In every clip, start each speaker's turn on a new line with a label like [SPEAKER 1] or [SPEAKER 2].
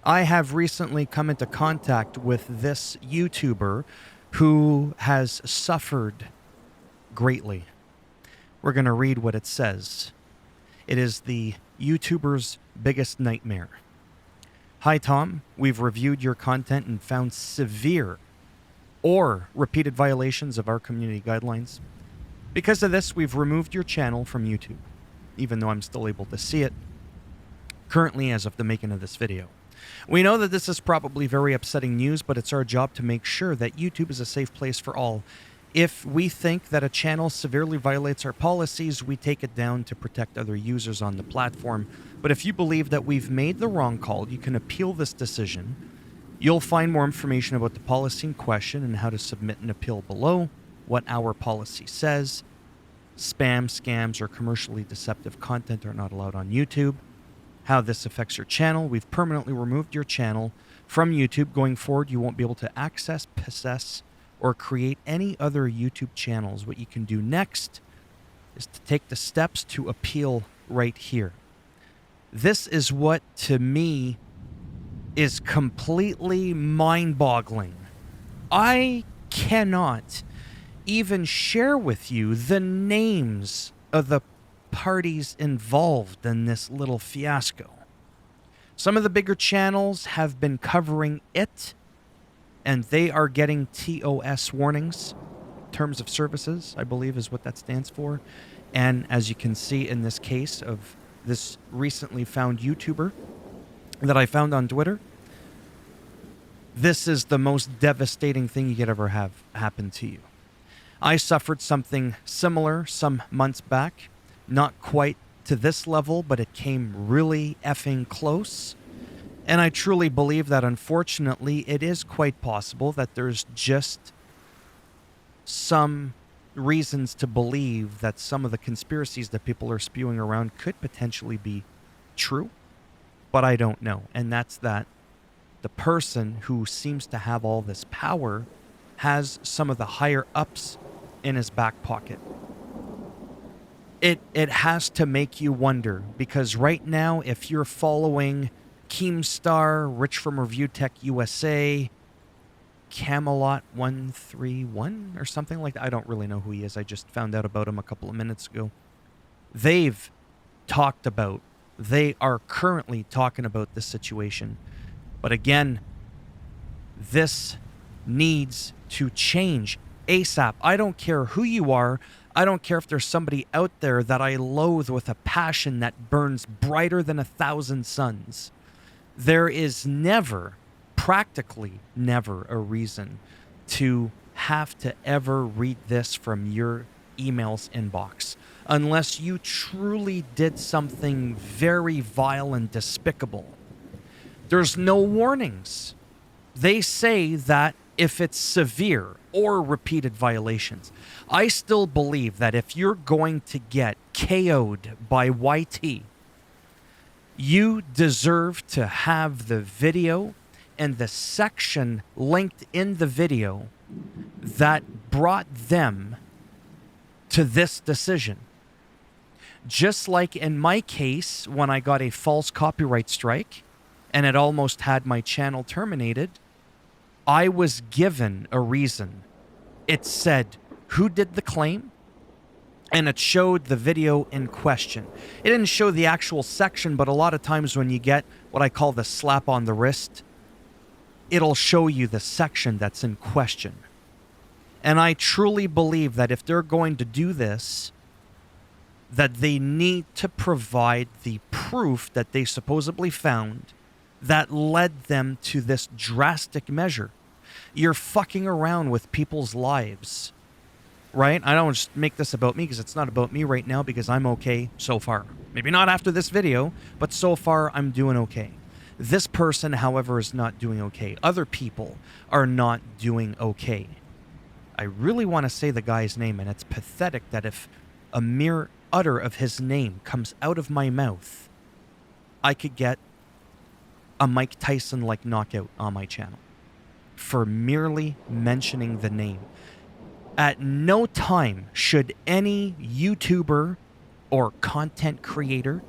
[SPEAKER 1] I have recently come into contact with this YouTuber who has suffered greatly. We're going to read what it says. It is the YouTuber's biggest nightmare. Hi, Tom. We've reviewed your content and found severe or repeated violations of our community guidelines. Because of this, we've removed your channel from YouTube, even though I'm still able to see it currently as of the making of this video. We know that this is probably very upsetting news, but it's our job to make sure that YouTube is a safe place for all. If we think that a channel severely violates our policies, we take it down to protect other users on the platform. But if you believe that we've made the wrong call, you can appeal this decision. You'll find more information about the policy in question and how to submit an appeal below, what our policy says. Spam, scams, or commercially deceptive content are not allowed on YouTube. How this affects your channel. We've permanently removed your channel from YouTube. Going forward, you won't be able to access, possess, or create any other YouTube channels. What you can do next is to take the steps to appeal right here. This is what, to me, is completely mind-boggling. I cannot even share with you the names of the parties involved in this little fiasco. Some of the bigger channels have been covering it, and they are getting TOS warnings, terms of services, I believe is what that stands for. And as you can see in this case of this recently found YouTuber that I found on Twitter, this is the most devastating thing you could ever have happen to you. I suffered something similar some months back. Not quite to this level, but it came really effing close. And I truly believe that, unfortunately, it is quite possible that there's just some reasons to believe that some of the conspiracies that people are spewing around could potentially be true, but I don't know. And that's that the person who seems to have all this power has some of the higher ups in his back pocket. It has to make you wonder, because right now, if you're following Keemstar, Rich from Review Tech USA, Camelot 131 or something like that, I don't really know who he is. I just found out about him a couple of minutes ago. They are currently talking about this situation. But again, this needs to change ASAP. I don't care who you are. I don't care if there's somebody out there that I loathe with a passion that burns brighter than 1,000 suns. There is never, practically never, a reason to have to ever read this from your emails inbox unless you truly did something very vile and despicable. There's no warnings. They say that if it's severe or repeated violations. I still believe that if you're going to get KO'd by YT, you deserve to have the video and the section linked in the video that brought them to this decision. Just like in my case, when I got a false copyright strike and it almost had my channel terminated, I was given a reason. It said who did the claim, and it showed the video in question. It didn't show the actual section, but a lot of times when you get what I call the slap on the wrist, it'll show you the section that's in question. And I truly believe that if they're going to do this, that they need to provide the proof that they supposedly found that led them to this drastic measure. You're fucking around with people's lives, right? I don't just make this about me because it's not about me right now, because I'm okay so far. Maybe not after this video, but so far I'm doing okay. This person, however, is not doing okay. Other people are not doing okay. I really want to say the guy's name, and it's pathetic that if a mere utter of his name comes out of my mouth, I could get a Mike Tyson-like knockout on my channel for merely mentioning the name. At no time should any YouTuber or content creator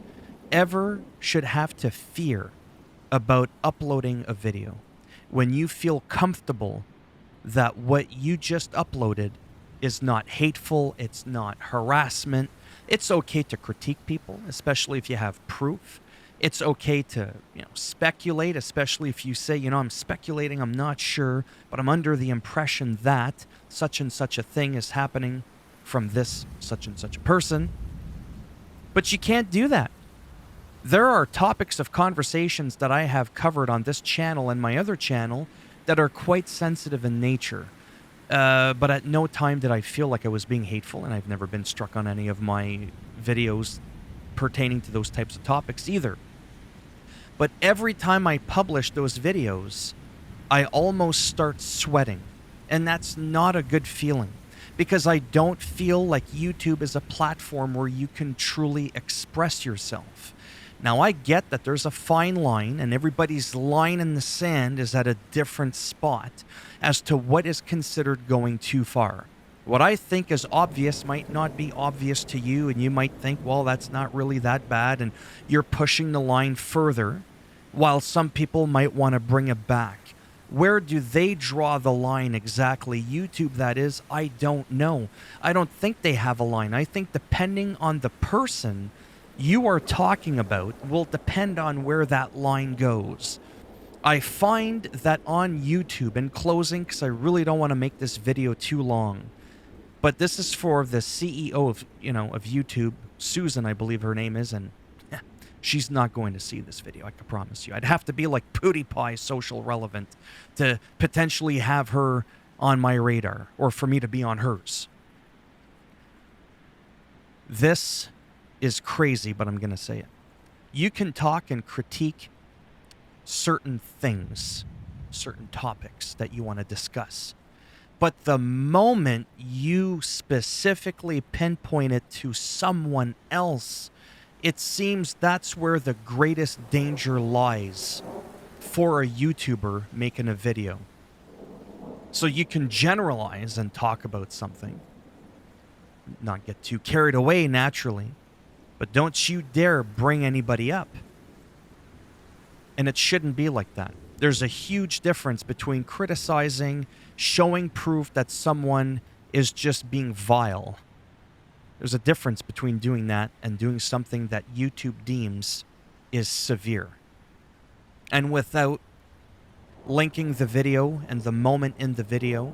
[SPEAKER 1] ever should have to fear about uploading a video, when you feel comfortable that what you just uploaded is not hateful, it's not harassment. It's okay to critique people, especially if you have proof. It's okay to, speculate, especially if you say, I'm speculating, I'm not sure, but I'm under the impression that such and such a thing is happening from this such and such a person. But you can't do that. There are topics of conversations that I have covered on this channel and my other channel that are quite sensitive in nature. But at no time did I feel like I was being hateful, and I've never been struck on any of my videos pertaining to those types of topics either. But every time I publish those videos, I almost start sweating. And that's not a good feeling, because I don't feel like YouTube is a platform where you can truly express yourself. Now, I get that there's a fine line, and everybody's line in the sand is at a different spot as to what is considered going too far. What I think is obvious might not be obvious to you, and you might think, well, that's not really that bad, and you're pushing the line further, while some people might want to bring it back. Where do they draw the line exactly? YouTube, that is, I don't know. I don't think they have a line. I think depending on the person you are talking about will depend on where that line goes. I find that on YouTube, in closing, because I really don't want to make this video too long, but this is for the CEO of YouTube, Susan, I believe her name is, and she's not going to see this video, I can promise you. I'd have to be like PewDiePie social relevant to potentially have her on my radar, or for me to be on hers. This is crazy, but I'm going to say it. You can talk and critique certain things, certain topics that you want to discuss. But the moment you specifically pinpoint it to someone else, it seems that's where the greatest danger lies for a YouTuber making a video. So you can generalize and talk about something, not get too carried away naturally, but don't you dare bring anybody up. And it shouldn't be like that. There's a huge difference between criticizing, showing proof that someone is just being vile. There's a difference between doing that and doing something that YouTube deems is severe. And without linking the video and the moment in the video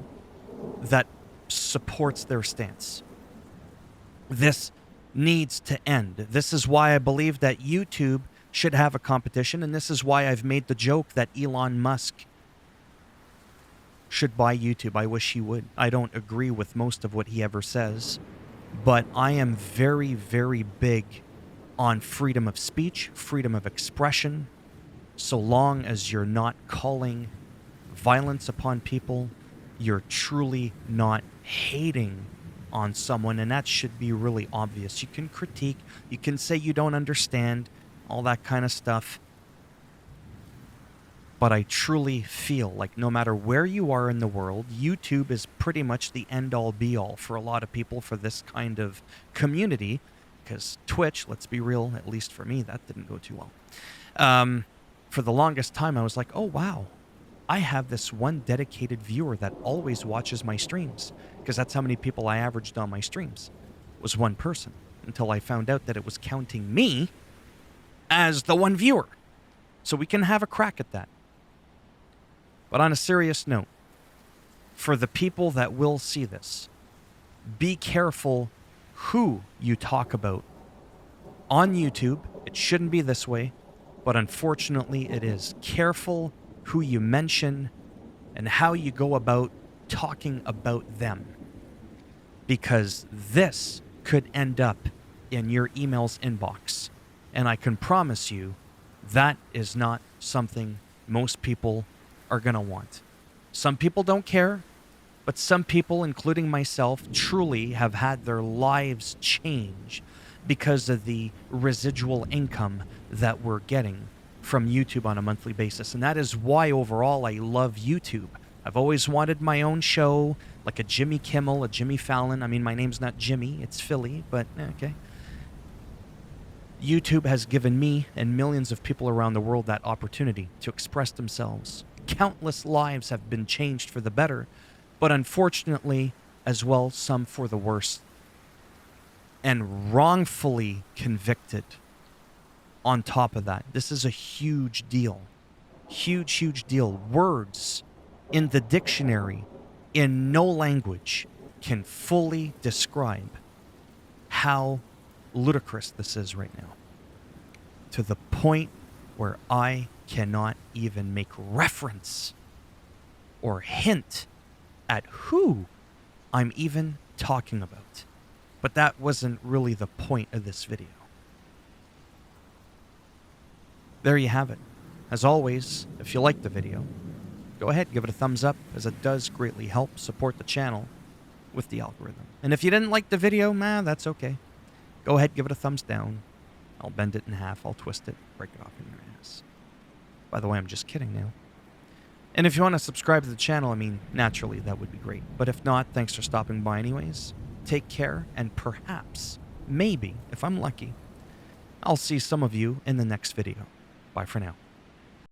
[SPEAKER 1] that supports their stance. This needs to end. This is why I believe that YouTube should have a competition, and this is why I've made the joke that Elon Musk should buy YouTube. I wish he would. I don't agree with most of what he ever says, but I am very, very big on freedom of speech, freedom of expression, so long as you're not calling violence upon people, you're truly not hating on someone, and that should be really obvious. You can critique, you can say you don't understand, all that kind of stuff. But I truly feel like no matter where you are in the world, YouTube is pretty much the end-all be-all for a lot of people for this kind of community, because Twitch, let's be real, at least for me, that didn't go too well. For the longest time, I was like, oh, wow, I have this one dedicated viewer that always watches my streams, because that's how many people I averaged on my streams, was one person, until I found out that it was counting me as the one viewer. So we can have a crack at that. But on a serious note, for the people that will see this, be careful who you talk about on YouTube. It shouldn't be this way, but unfortunately it is. Careful who you mention and how you go about talking about them, because this could end up in your email's inbox. And I can promise you that is not something most people are going to want. Some people don't care, but some people, including myself, truly have had their lives change because of the residual income that we're getting from YouTube on a monthly basis. And that is why overall I love YouTube. I've always wanted my own show, like a Jimmy Kimmel, a Jimmy Fallon. I mean, my name's not Jimmy, it's Philly, but okay. YouTube has given me and millions of people around the world that opportunity to express themselves. Countless lives have been changed for the better, but unfortunately, as well, some for the worse. And wrongfully convicted on top of that. This is a huge deal. Huge, huge deal. Words in the dictionary in no language can fully describe how ludicrous this is right now. To the point where I cannot even make reference or hint at who I'm even talking about. But that wasn't really the point of this video. There you have it. As always, if you liked the video, go ahead, give it a thumbs up, as it does greatly help support the channel with the algorithm. And if you didn't like the video, that's okay. Go ahead, give it a thumbs down. I'll bend it in half, I'll twist it, break it off in your ass. By the way, I'm just kidding now. And if you want to subscribe to the channel, naturally, that would be great. But if not, thanks for stopping by anyways. Take care, and perhaps, maybe, if I'm lucky, I'll see some of you in the next video. Bye for now.